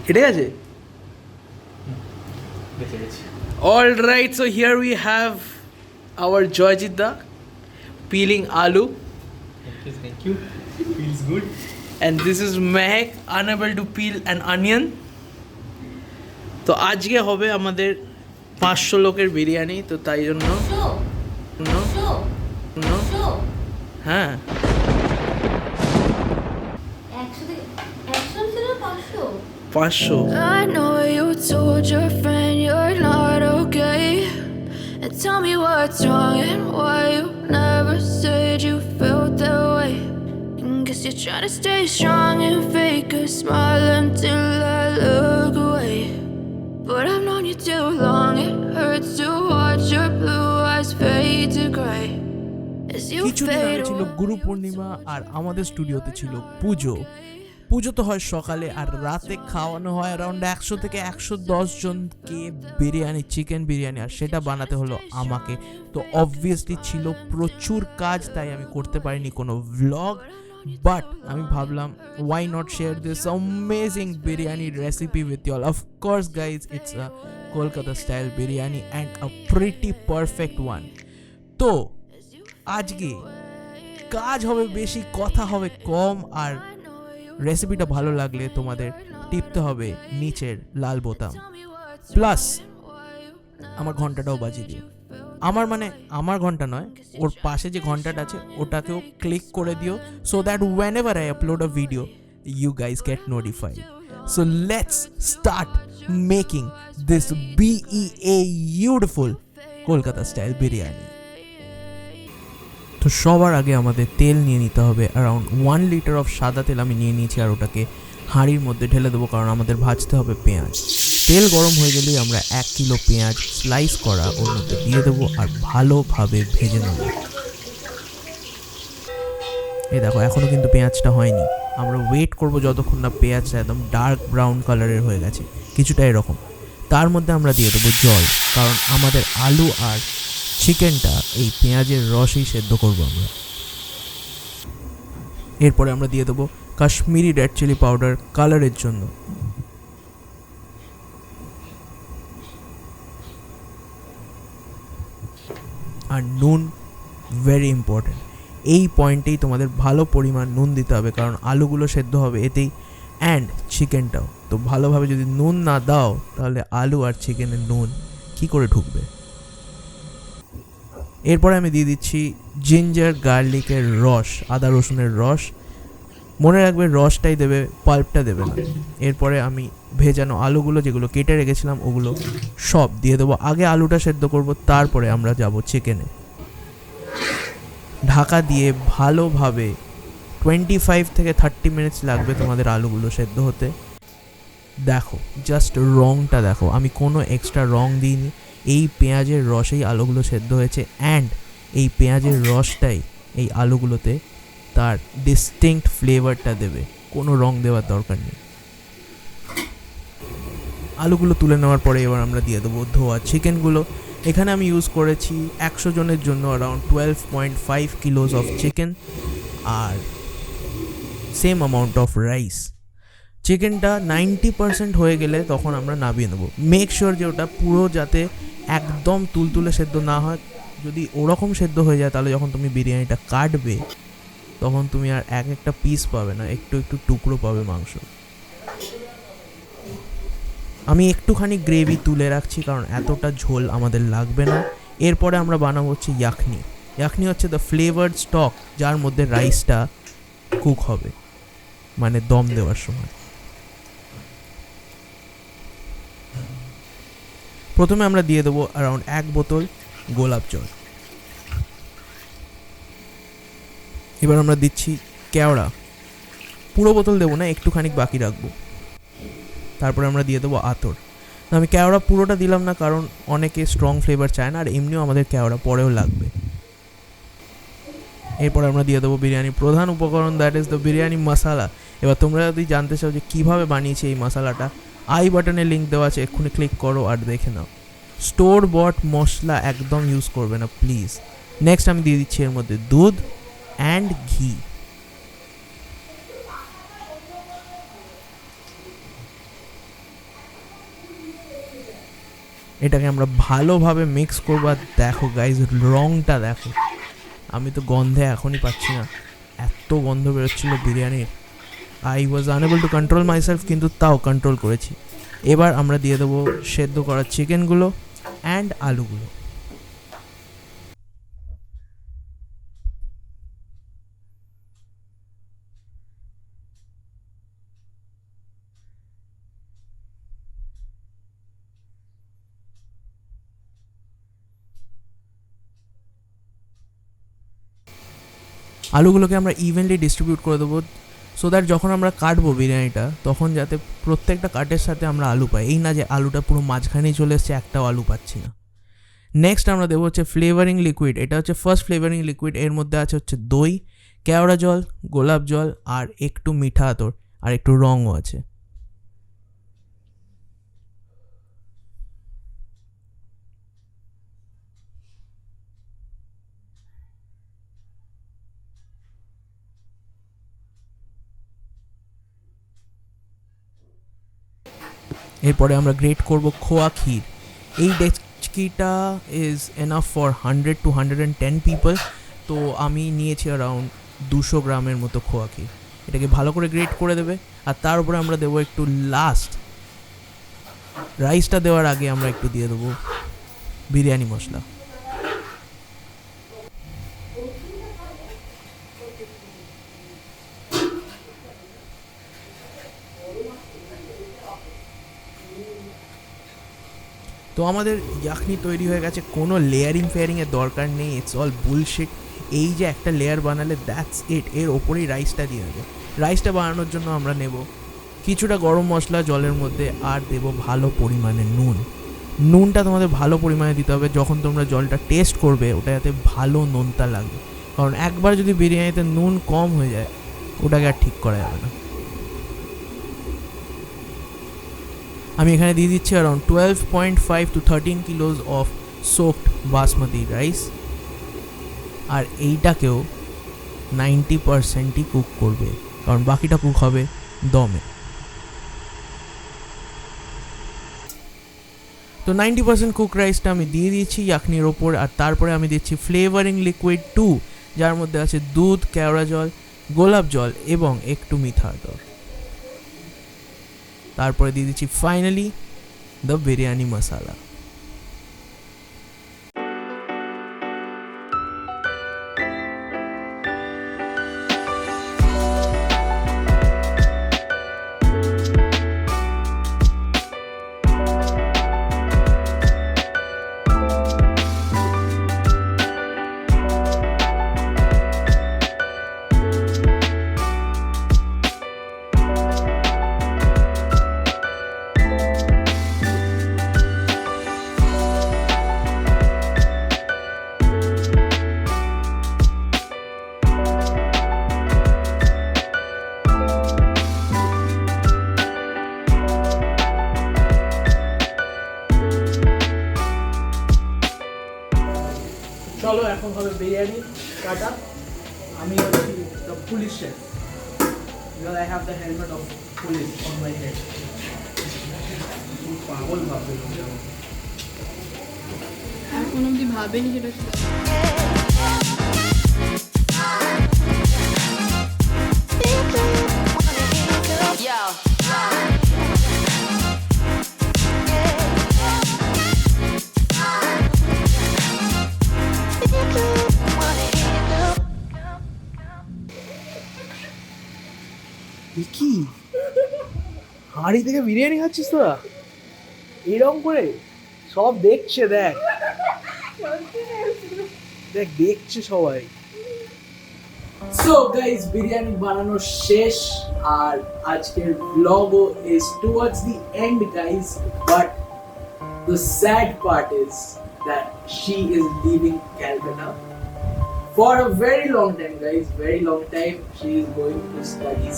কেটে গেছে? All right, so here we have our Joyjit da peeling aloo. Thank you. Feels good. And this is Mehak, unable to peel an onion. তো আজকে হবে আমাদের 500 লোকের বিরিয়ানি, তো তাই জন্য হ্যাঁ 500। I know you told your friend you're not okay, and tell me what's wrong and why you never said you felt that way. And guess you're trying to stay strong and fake a smile until I look away. But I've known you too long, it hurts to watch your blue eyes fade to gray as you কিছুদিন fade আগে ছিল away. Guru Purnima আর আমাদের স্টুডিওতে ছিল পুজো। পুজো তো হয় সকালে, আর রাতে খাওয়ানো হয় অ্যারাউন্ড 100 থেকে 110 জনকে বিরিয়ানি, চিকেন বিরিয়ানি, আর সেটা বানাতে হলো আমাকে। তো অবভিয়াসলি ছিল প্রচুর কাজ, তাই আমি করতে পারিনি কোনো ভ্লগ। বাট আমি ভাবলাম why not share this amazing biryani recipe with you all. Of course guys, it's a Kolkata style biryani and a pretty perfect one. তো আজকে কাজ হবে বেশি, কথা হবে কম, আর রেসিপিটা ভালো লাগলে তোমাদের টিপতে হবে নিচের লাল বোতাম, প্লাস আমার ঘন্টাটাও বাজিয়ে দিও। আমার ঘন্টা নয়, ওর পাশে যে ঘন্টাটা আছে ওটাকেও ক্লিক করে দিও, so that whenever I upload a video you guys get notified. So let's start making this beautiful Kolkata style biryani. তো সবার আগে আমাদের তেল নিয়ে নিতে হবে, অ্যারাউন্ড 1 লিটার অফ সাদা তেল আমি নিয়ে নিয়েছি, আর ওটাকে হাঁড়ির মধ্যে ঢেলে দেবো, কারণ আমাদের ভাজতে হবে পেঁয়াজ। তেল গরম হয়ে গেলেই আমরা 1 কিলো পেঁয়াজ স্লাইস করা ওর মধ্যে দিয়ে দেবো আর ভালোভাবে ভেজে নেব। এই দেখো, এখনও কিন্তু পেঁয়াজটা হয়নি, আমরা ওয়েট করব যতক্ষণ না পেঁয়াজটা একদম ডার্ক ব্রাউন কালারের হয়ে গেছে, কিছুটা এরকম। তার মধ্যে আমরা দিয়ে দেবো জল, কারণ আমাদের আলু আর চিকেনটা এই পেঁয়াজের রসেই সেদ্ধ করবো আমরা। এরপরে আমরা দিয়ে দেবো কাশ্মীরি রেড চিলি পাউডার কালারের জন্য, আর নুন ভেরি ইম্পর্টেন্ট। এই পয়েন্টেই তোমাদের ভালো পরিমাণ নুন দিতে হবে, কারণ আলুগুলো সেদ্ধ হবে এতেই, অ্যান্ড চিকেনটাও। তো ভালোভাবে যদি নুন না দাও তাহলে আলু আর চিকেনের নুন কী করে ঢুকবে। এরপরে আমি দিয়ে দিচ্ছি জিঞ্জার গার্লিকের রস, আদা রসুনের রস। মনে রাখবে রসটাই দেবে, পাল্পটা দেবে না। এরপরে আমি ভেজানো আলুগুলো যেগুলো কেটে রেখেছিলাম ওগুলো সব দিয়ে দেবো। আগে আলুটা সেদ্ধ করব, তারপরে আমরা যাব চিকেনে। ঢাকা দিয়ে ভালোভাবে 25 থেকে 30 মিনিটস লাগবে তোমাদের আলুগুলো সেদ্ধ হতে। দেখো জাস্ট রংটা দেখো, আমি কোনো এক্সট্রা রং দিইনি, এই পেঁয়াজের রসেই আলুগুলো সেদ্ধ হয়েছে, অ্যান্ড এই পেঁয়াজের রসটাই এই আলুগুলোতে তার ডিস্টিংক্ট ফ্লেভারটা দেবে, কোনো রং দেওয়ার দরকার নেই। আলুগুলো তুলে নেওয়ার পরে এবার আমরা দিয়ে দেবো ধোয়া চিকেনগুলো। এখানে আমি ইউজ করেছি 100 জনের জন্য অ্যারাউন্ড 12.5 কিলোস অফ চিকেন আর সেম অ্যামাউন্ট অফ রাইস। চিকেনটা 90% হয়ে গেলে তখন আমরা নামিয়ে নেবো। মেক শিওর যে ওটা পুরো যাতে একদম তুলতুলে সেদ্ধ না হয়। যদি ওরকম সেদ্ধ হয়ে যায় তাহলে যখন তুমি বিরিয়ানিটা কাটবে তখন তুমি আর একটা পিস পাবে না, একটু একটু টুকরো পাবে মাংস। আমি একটুখানি গ্রেভি তুলে রাখছি, কারণ এতটা ঝোল আমাদের লাগবে না। এরপরে আমরা বানাবো হচ্ছে ইয়াখনি। ইয়াখনি হচ্ছে দ্য ফ্লেভার্ড স্টক, যার মধ্যে রাইসটা কুক হবে, মানে দম দেওয়ার সময়। প্রথমে আমরা দিয়ে দেবো অ্যারাউন্ড 1 বোতল গোলাপ জল। এবার আমরা দিচ্ছি কেওড়া, পুরো বোতল দেবো না, একটুখানি বাকি রাখবো। তারপরে আমরা দিয়ে দেবো আতর। আমি কেওড়া পুরোটা দিলাম না, কারণ অনেকে স্ট্রং ফ্লেভার চায় না, আর এমনিও আমাদের কেওড়া পরেও লাগবে। এরপর আমরা দিয়ে দেবো বিরিয়ানির প্রধান উপকরণ, দ্যাট ইজ দ্য বিরিয়ানি মশলা। এবার তোমরা যদি জানতে চাও যে কীভাবে বানিয়েছি এই মশলাটা, আই বাটনে লিঙ্ক দেওয়া আছে, এক্ষুনি ক্লিক করো আর দেখে নাও। স্টোর বট মশলা একদম ইউজ করবে না প্লিজ। নেক্সট আমি দিয়ে দিচ্ছি এর মধ্যে দুধ অ্যান্ড ঘি। এটাকে আমরা ভালোভাবে মিক্স করবো। আর দেখো গাইজ, রংটা দেখো, আমি তো গন্ধে এখনই পাচ্ছি না, এত গন্ধ বেরোচ্ছিল বিরিয়ানির। I was unable to control myself, কিন্তু তাও কন্ট্রোল করেছি। এবার আমরা দিয়ে দেবো সেদ্ধ করা চিকেনগুলো অ্যান্ড আলুগুলো। আলুগুলোকে আমরা ইভেনলি ডিস্ট্রিবিউট করে দেবো, সো দ্যাট যখন আমরা কাটবো বিরিয়ানিটা তখন যাতে প্রত্যেকটা কাটের সাথে আমরা আলু পাই, এই না যে আলুটা পুরো মাঝখানেই চলে এসছে, একটাও আলু পাচ্ছি না। নেক্সট আমরা দেবো হচ্ছে ফ্লেভারিং লিকুইড। এটা হচ্ছে ফার্স্ট ফ্লেভারিং লিকুইড। এর মধ্যে আছে হচ্ছে দই, কেওড়া জল, গোলাপ জল আর একটু মিঠা আতর আর একটু রঙও আছে। এরপরে আমরা গ্রেট করব খোয়া ক্ষীর। এই ডেচকিটা is enough for 100 to 110 people. তো আমি নিয়েছি অ্যারাউন্ড 200 গ্রামের মতো খোয়া ক্ষীর। এটাকে ভালো করে গ্রেট করে দেবে। আর তার উপরে আমরা দেবো একটু লাস্ট, রাইসটা দেওয়ার আগে আমরা একটু দিয়ে দেবো বিরিয়ানি মশলা। তো আমাদের ইয়াখনি তৈরি হয়ে গেছে, কোনো লেয়ারিং ফেয়ারিংয়ের দরকার নেই, ইটস অল বুলশিট। এই যে একটা লেয়ার বানালে দ্যাটস ইট, এর ওপরেই রাইসটা দিয়ে দেবে। রাইসটা বানানোর জন্য আমরা নেব কিছুটা গরম মশলা জলের মধ্যে, আর দেব ভালো পরিমাণে নুন। নুনটা তোমাদের ভালো পরিমাণে দিতে হবে, যখন তোমরা জলটা টেস্ট করবে ওটা যাতে ভালো নোনতা লাগে, কারণ একবার যদি বিরিয়ানিতে নুন কম হয়ে যায় ওটাকে আর ঠিক করা যাবে না। আমি এখানে দিয়ে দিচ্ছি around 12.5 to 13 kilos of soaked basmati rice. আর এইটাকেও 90%ই কুক করবে, কারণ বাকিটা কুক হবে দমে। তো 90% কুক রাইসটা আমি দিয়ে দিয়েছি ইয়াখনির ওপর। আর তারপরে আমি দিচ্ছি ফ্লেভারিং লিকুইড 2, যার মধ্যে আছে দুধ, কেওড়া জল, গোলাপ জল এবং একটু মিঠা আতর। তারপরে দিয়ে দিচ্ছি ফাইনালি দ্য বিরিয়ানি মশলা। চলো এখন হবে বিরিয়ানি কাটা। আমি হচ্ছি the police chef, because I have the helmet of police on my head. পাগল ভাববে এখন অব্দি ভাবেনি সেটা। কি হাঁড়ি থেকে বিরিয়ানি খাচ্ছিস তোরা এরকম করে? সব দেখছে, দেখ দেখ দেখছে সবাই। সো গাইস, বিরিয়ানি বানানো শেষ আর আজকের ব্লগও is towards the end guys, but the sad part is that she is leaving Calcutta for a very long time, guys, very long time. She is going to study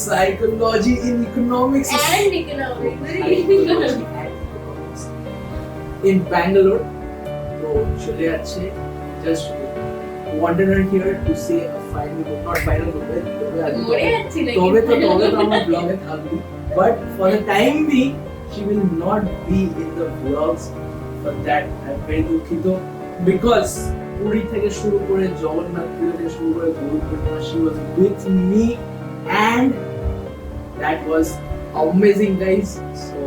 psychology in economics And economics. in Bangalore. So chale ache, just wanted her here to say a final, not final, tobe to amar blog e thabbi But for the time being, she will not be in the vlogs. For that, I'm very dukhito because Puri থেকে শুরু করে জগন্নাথ পুরী থেকে শুরু করে Guru Purnima, she was with me and that was amazing, guys. So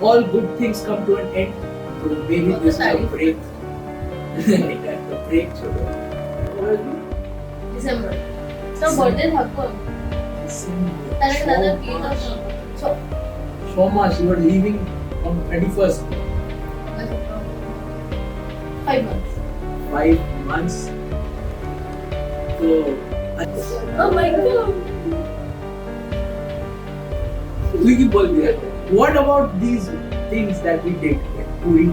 all good things come to an end. So maybe this is a break. একটা break ছিল। December তো birthday থাকবো তাহলে দাদা বিয়ে দাও Shoma, you were leaving on 21st. 5 months 5 months. So, oh my god তুই কি বলবি এখন? What about these things that we did in Puri,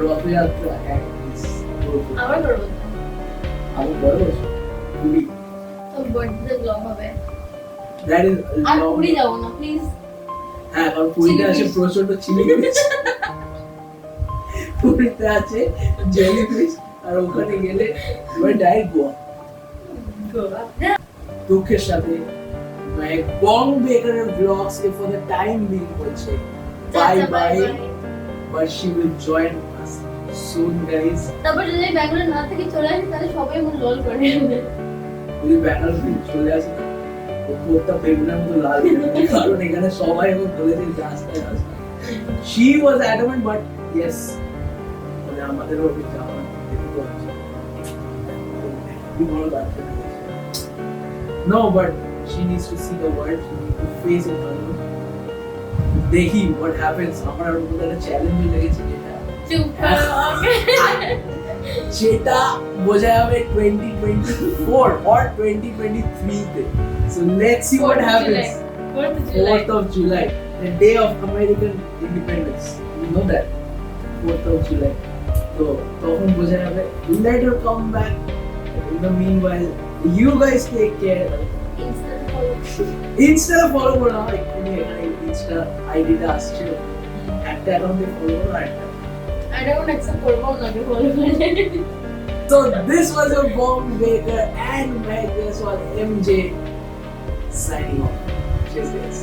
Rathayatra and this Guru? আমার করব আমার বড় বছর Puri. তো বার্থডে ব্লগ হবে That is আর long. পুরি যাব না প্লিজ হ্যাঁ, কারণ পুরীতে আছে প্রচন্ড চিলি ফিশ। পুরীতে আছে জেলি ফিশ আর ওখানে গেলে ডাইরেক্ট গোয়া। দুঃখের সাথে বং বেকারের ব্লগস কে ফর দ্য টাইম বিং বলছে bye bye, but she will join us soon guys. তারপর যদি ব্যাঙ্গালোর না থেকে চলে আসি তাহলে সবাই মন লল করে যদি ব্যাঙ্গালোর থেকে চলে আসে ও পুরোটা বেগুনের মতো লাল হয়ে যাবে, কারণ এখানে সবাই ওকে বলেছে রাস্তায় রাস্তায়। She was adamant, but yes, মানে আমাদেরও ওকে যাওয়া যেতে হচ্ছে। কি বড় ব্যাপার। No, but she needs to see the world. She needs to face it alone. দেখি what happens. আমার আর ওদের একটা চ্যালেঞ্জ লেগেছে যেটা চুপ যেটা বোঝা যাবে 2024 or 2023 তে। So let's see what happens. 4th of July, the day of American independence. You know that? 4th of July. So তখন বোঝা যাবে। Let her come back. In the meanwhile, you guys take care. Insta follow করো না, এক্ষুনি এখানে Insta আইডিটা আসছে, একটা অ্যাকাউন্টে ফলো করো একটা। I don't accept করবো না কে ফলো করে So this was your Bomb Baker and Meg, this was MJ signing off. Cheers guys.